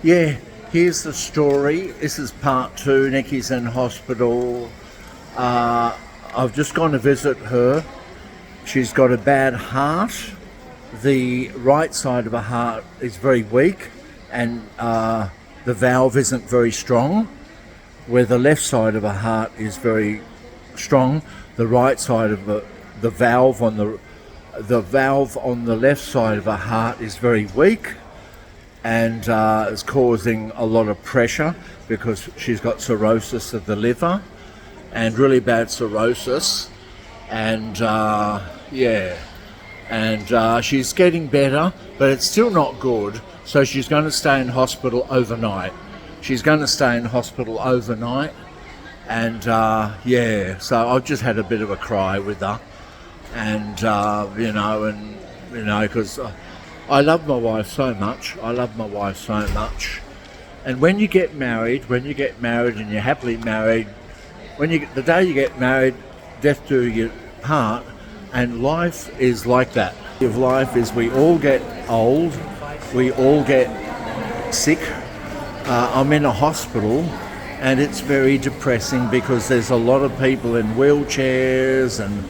Yeah, here's the story. This is part two. Nikki's in hospital. I've just gone to visit her. She's got a bad heart. The right side of her heart is very weak, and the valve isn't very strong. Where the left side of her heart is very strong, the right side of the valve on the left side of her heart is very weak, and is causing a lot of pressure because she's got cirrhosis of the liver and really bad cirrhosis, and she's getting better, but it's still not good. So she's going to stay in hospital overnight. And so I've just had a bit of a cry with her, and because I love my wife so much. And when you get married and you're happily married, the day you get married, death do you part, and life is like that. Life is we all get old, we all get sick. I'm in a hospital, and it's very depressing because there's a lot of people in wheelchairs and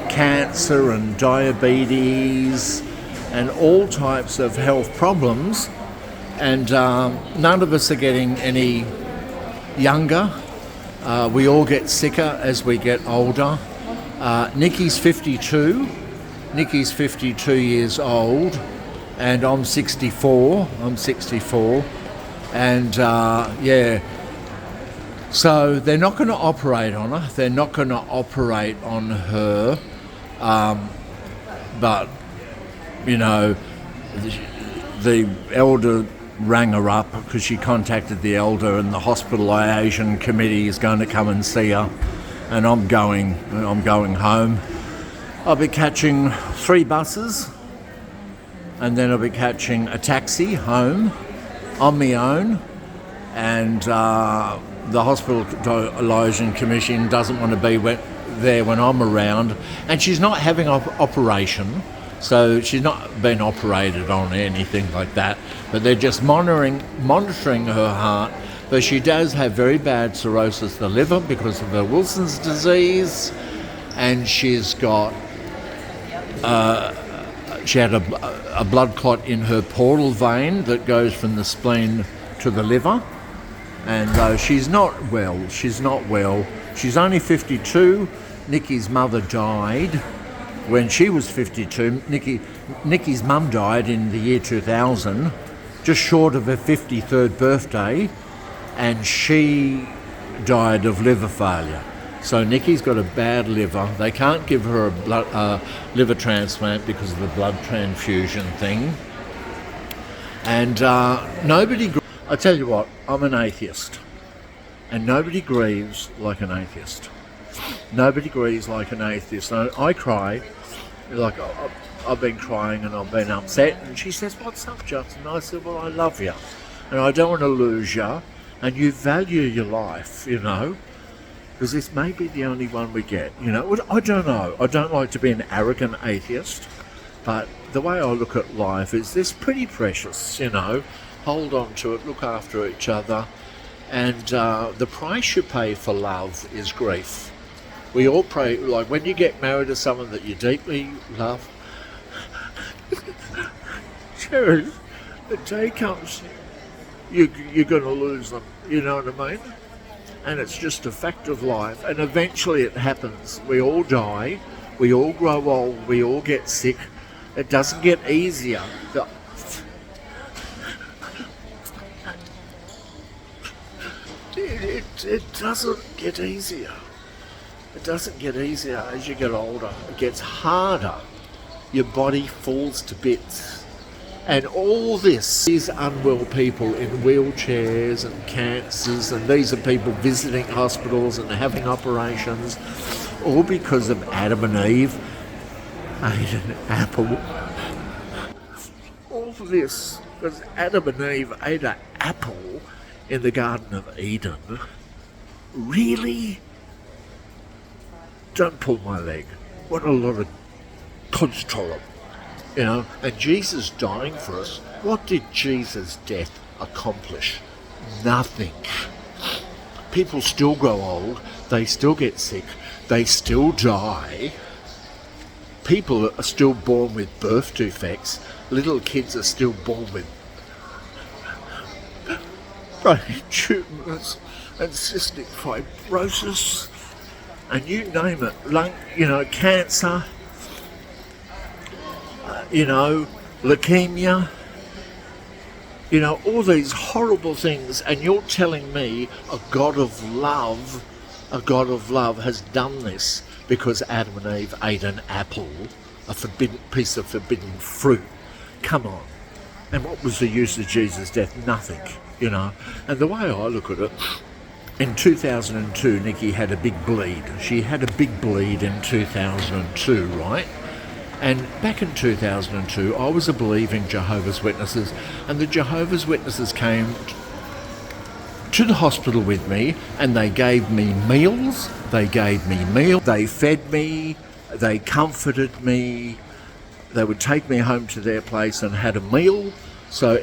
cancer and diabetes and all types of health problems, and none of us are getting any younger. We all get sicker as we get older. Nikki's 52 years old, and I'm 64, and so they're not going to operate on her, but the elder rang her up because she contacted the elder, and the hospitalisation committee is going to come and see her, and I'm going home. I'll be catching 3 buses, and then I'll be catching a taxi home on my own, and the hospitalisation commission doesn't want to be there when I'm around, and she's not having an operation, so she's not been operated on or anything like that, but they're just monitoring her heart. But she does have very bad cirrhosis of the liver because of her Wilson's disease, and she's got she had a blood clot in her portal vein that goes from the spleen to the liver, and she's not well. She's only 52. Nikki's mother died when she was 52. Nikki's mum died in the year 2000, just short of her 53rd birthday, and she died of liver failure. So Nikki's got a bad liver. They can't give her a liver transplant because of the blood transfusion thing. And I tell you what, I'm an atheist, and nobody grieves like an atheist. I cry, I've been crying and I've been upset, and she says, "What's up, Justin?" I said, "Well, I love you, and I don't want to lose you, and you value your life, because this may be the only one we get, I don't know. I don't like to be an arrogant atheist, but the way I look at life is this pretty precious, hold on to it, look after each other, and the price you pay for love is grief. We all pray, like when you get married to someone that you deeply love, cherish, the day comes, you're going to lose them, you know what I mean? And it's just a fact of life, and eventually it happens. We all die, we all grow old, we all get sick. It doesn't get easier. It doesn't get easier. It doesn't get easier as you get older. It gets harder. Your body falls to bits. And all these unwell people in wheelchairs and cancers, and these are people visiting hospitals and having operations, all because of Adam and Eve ate an apple. All of this because Adam and Eve ate an apple in the Garden of Eden. Really? Don't pull my leg. What a lot of control. And Jesus dying for us. What did Jesus' death accomplish nothing. People still grow old, they still get sick, they still die. People are still born with birth defects. Little kids are still born with brain tumours and cystic fibrosis, and you name it, lung, cancer, leukemia, all these horrible things, and you're telling me a God of love has done this because Adam and Eve ate an apple, a piece of forbidden fruit. Come on. And what was the use of Jesus' death? Nothing, And the way I look at it, in 2002, Nikki had a big bleed. She had a big bleed in 2002, right? And back in 2002, I was a believing Jehovah's Witnesses, and the Jehovah's Witnesses came to the hospital with me, and they gave me meals, they fed me, they comforted me, they would take me home to their place and had a meal. So,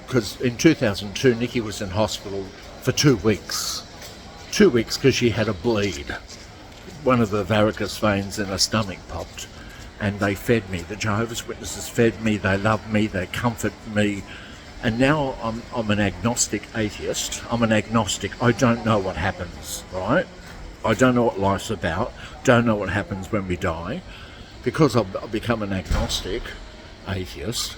because in 2002, Nikki was in hospital for 2 weeks. 2 weeks because she had a bleed. One of the varicose veins in her stomach popped. And they fed me. The Jehovah's Witnesses fed me, they loved me, they comforted me. And now I'm an agnostic atheist. I'm an agnostic. I don't know what happens, right? I don't know what life's about. Don't know what happens when we die. Because I've become an agnostic atheist,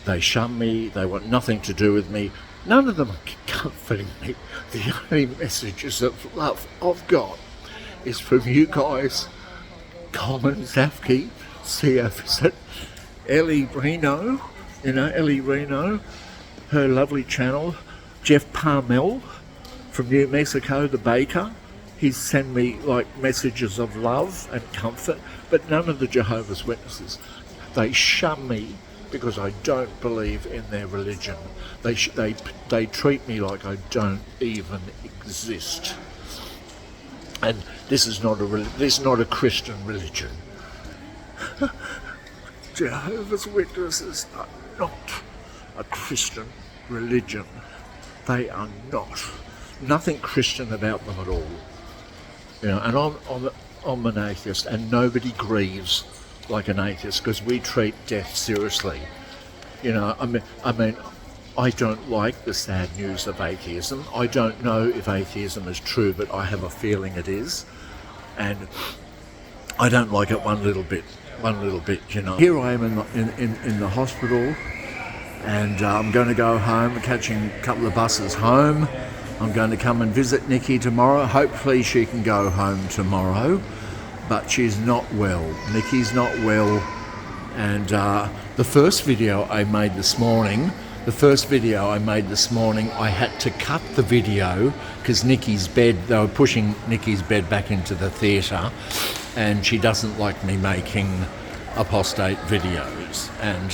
they shun me, they want nothing to do with me. None of them are comforting me. The only messages of love I've got is from you guys, Colin Zafke, CEO, Ellie Reno, Ellie Reno, her lovely channel, Jeff Parmel from New Mexico, the baker. He's sent me messages of love and comfort, but none of the Jehovah's Witnesses. They shun me because I don't believe in their religion. They treat me like I don't even exist. And this is not a Christian religion. Jehovah's Witnesses are not a Christian religion. They are not. Nothing Christian about them at all. And I'm an atheist, and nobody grieves like an atheist because we treat death seriously. I don't like the sad news of atheism. I don't know if atheism is true, but I have a feeling it is. And I don't like it one little bit. Here I am in the hospital, and I'm going to go home, catching a couple of buses home. I'm going to come and visit Nikki tomorrow. Hopefully she can go home tomorrow, but she's not well. Nikki's not well. And the first video I made this morning, I had to cut the video because they were pushing Nikki's bed back into the theatre, and she doesn't like me making apostate videos. And,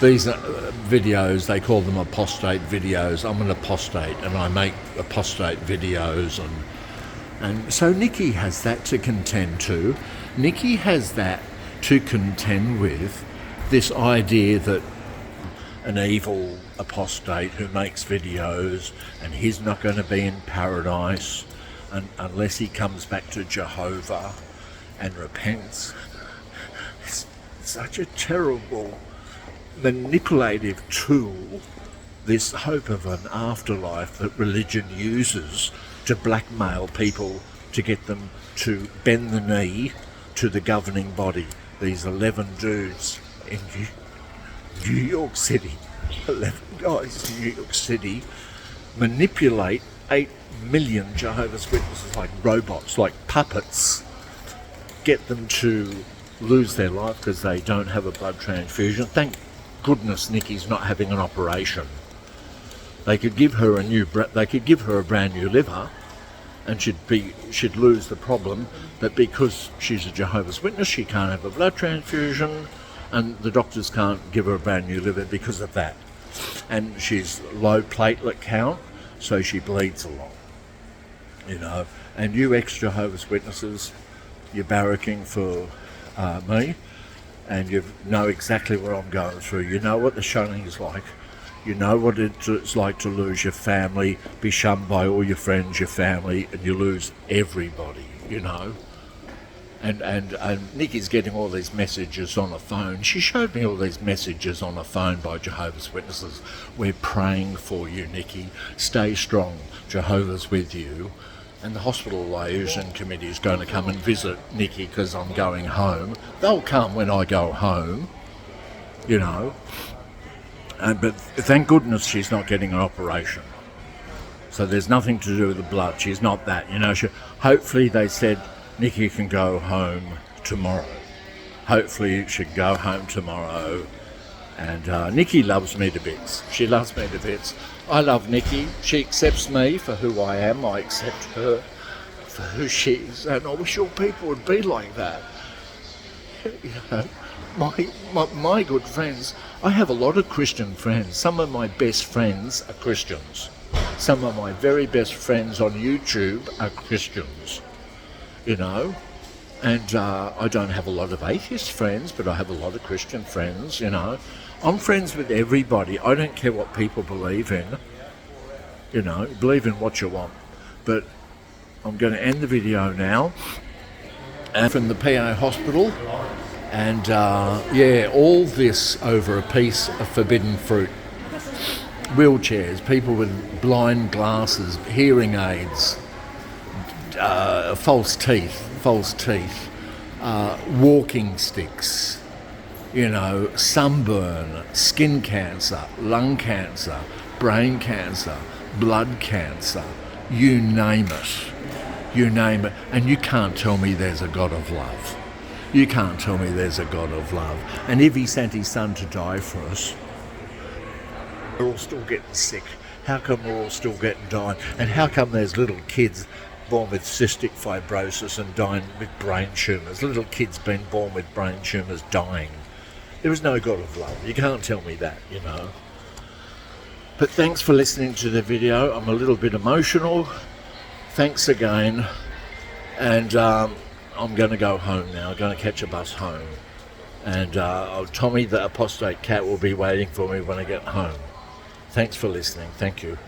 these videos, they call them apostate videos. I'm an apostate, and I make apostate videos. And so Nikki has that to contend to. Nikki has that to contend with, this idea that an evil apostate who makes videos and he's not going to be in paradise unless he comes back to Jehovah and repents. It's such a terrible, manipulative tool, this hope of an afterlife that religion uses to blackmail people, to get them to bend the knee to the governing body. These 11 dudes in New York City, 11 guys in New York City, manipulate 8 million Jehovah's Witnesses like robots, like puppets, get them to lose their life because they don't have a blood transfusion. Thank goodness Nikki's not having an operation. They could give her a brand new liver, and she'd lose the problem. But because she's a Jehovah's Witness, she can't have a blood transfusion, and the doctors can't give her a brand new liver because of that. And she's low platelet count, so she bleeds a lot. And you ex-Jehovah's Witnesses, you're barracking for me, and you know exactly what I'm going through. You know what the shunning is like. You know what it's like to lose your family, be shunned by all your friends, your family, and you lose everybody, you know. And Nikki's getting all these messages on her phone. She showed me all these messages on her phone by Jehovah's Witnesses. We're praying for you, Nikki. Stay strong. Jehovah's with you. And the hospital liaison committee is going to come and visit Nikki because I'm going home. They'll come when I go home, you know. But thank goodness she's not getting an operation. So there's nothing to do with the blood. She's not that, you know. Hopefully they said Nikki can go home tomorrow. Hopefully she can go home tomorrow. And Nikki loves me to bits. She loves me to bits. I love Nikki. She accepts me for who I am. I accept her for who she is. And I wish all people would be like that. You know, my good friends, I have a lot of Christian friends. Some of my best friends are Christians. Some of my very best friends on YouTube are Christians, you know. And I don't have a lot of atheist friends, but I have a lot of Christian friends, you know. I'm friends with everybody. I don't care what people believe in. You know, believe in what you want. But I'm going to end the video now. And from the PA hospital. And yeah, all this over a piece of forbidden fruit. Wheelchairs, people with blind glasses, hearing aids, false teeth, walking sticks, you know, sunburn, skin cancer, lung cancer, brain cancer, blood cancer, you name it, and you can't tell me there's a God of love. You can't tell me there's a God of love. And if he sent his son to die for us, we're all still getting sick. How come we're all still getting dying? And how come there's little kids born with cystic fibrosis and dying with brain tumours? Little kids being born with brain tumours dying. There is no God of love. You can't tell me that, you know. But thanks for listening to the video. I'm a little bit emotional. Thanks again. And I'm going to go home now. I'm going to catch a bus home. And Tommy, the apostate cat, will be waiting for me when I get home. Thanks for listening. Thank you.